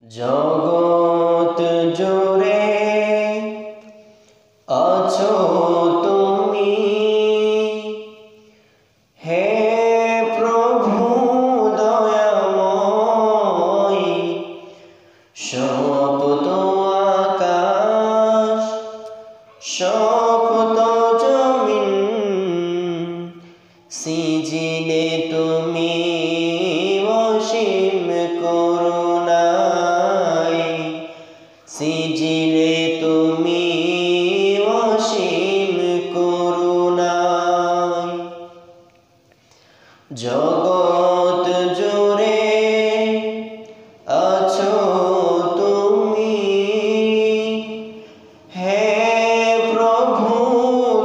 জগৎ জুড়ে আছো তুমি, হে প্রভু দয়াময়। সপ্ত আকাশ সপ্ত জমিন সিজিলে তুমি অসীম করুণায়, সিজিলে তুমি অসীম করুণায়। জগৎ জুড়ে আছো তুমি, হে প্রভু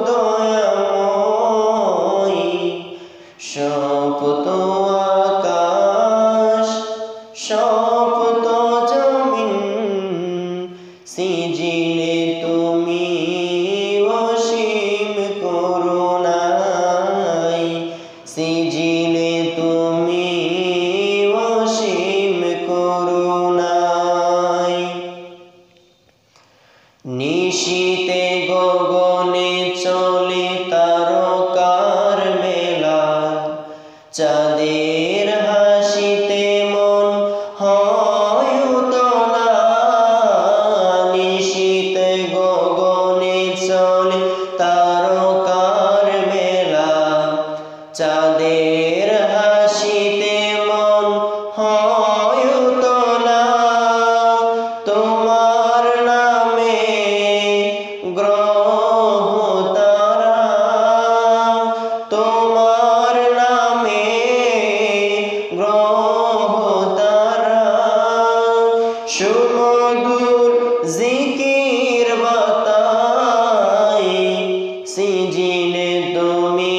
দয়াময়। সপ্ত আকাশ সপ্ত জমিন সিজিলে তুমি অসীম করুণায়, সিজিলে তুমি অসীম করুণায়। নিশীতে গগনে চলে তারকার মেলা, চাঁদের হাসিতে মন হয় উতলা। নিশীতে গগনে চলে তারকার মেলা, চাঁদের হাসিতে মন হয় উতলা। তোমার নামে গ্রহ তারা, তোমার নামে গ্রহ তারা, সুমধুর জিকির বাতায়, সিজিলে তুমি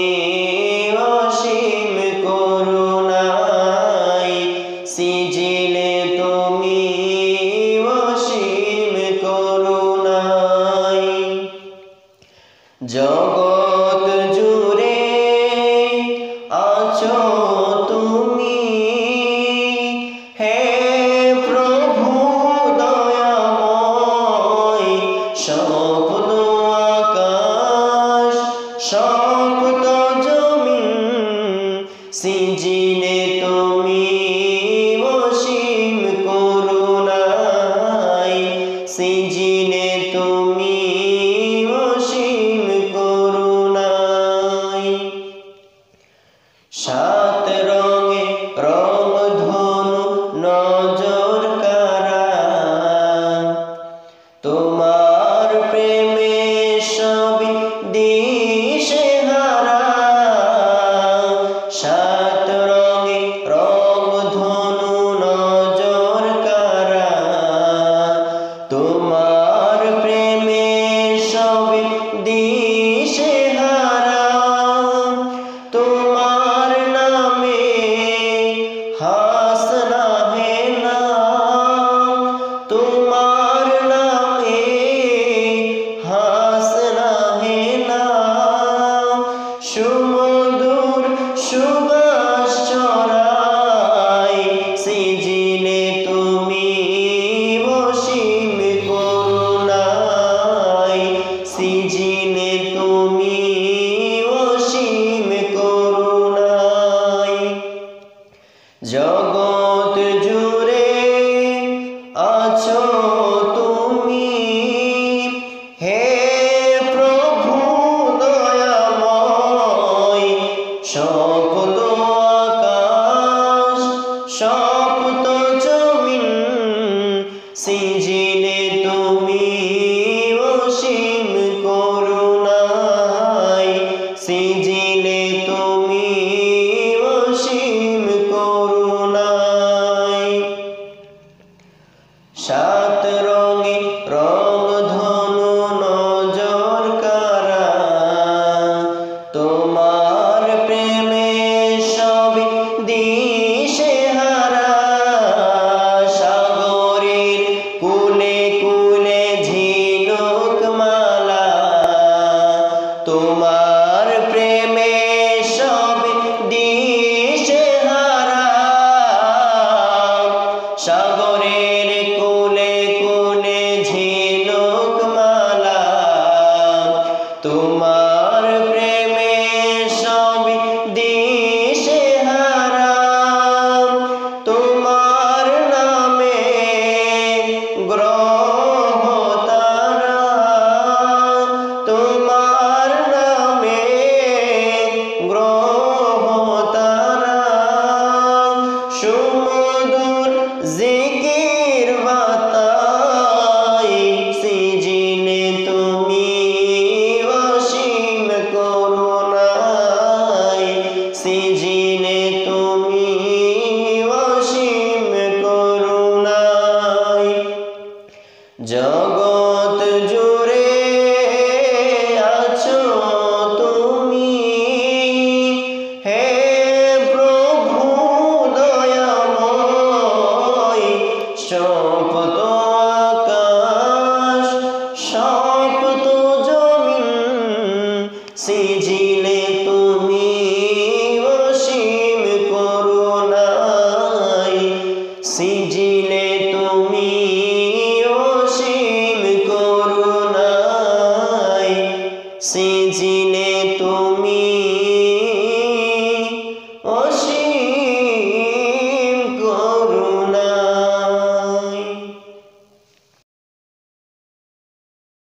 অসীম করুণায়, সিজিলে তুমি অসীম করুণায়। জগৎ জুড়ে আছো তুমি, হে প্রভু দয়াময়। সপ্ত আকাশ সপ্ত জমিন সিজিলে তুমি অসীম করুণায়, সিজিলে তুমি অসীম করুণায়। সাত রঙে রংধনু নজর কারা, তোমার প্রেমে সবই দিশেহারা। সাত রঙে রংধনু নজর কারা, তোমার প্রেমে সবই দিশেহারা। তোমার নামে হাসনা হে না, তোমার নামে হাসনা হে না। সুমধুর সুবাস ছড়ায়, সিজিলে তুমি অসীম করুণায়, সিজিলে তুমি অসীম করুণায়। জগৎ জুড়ে আছো তুমি, হে প্রভু দয়াময়। সপ্ত আকাশ সপ্ত জমিন সিজিলে তুমি অসীম করুণায়, সিজিলে তুমি অসীম করুণায়। সাত রঙে রংধনু নজর কারা, তোমার প্রেমে সবই দিশেহারা। সাগরের কুলে কুলে ঝিনুক মালা, তোমার প্রেমে সবই দিশেহারা। সাগরের জগৎ জুড়ে আছো তুমি, হে প্রভু দয়াময়, সব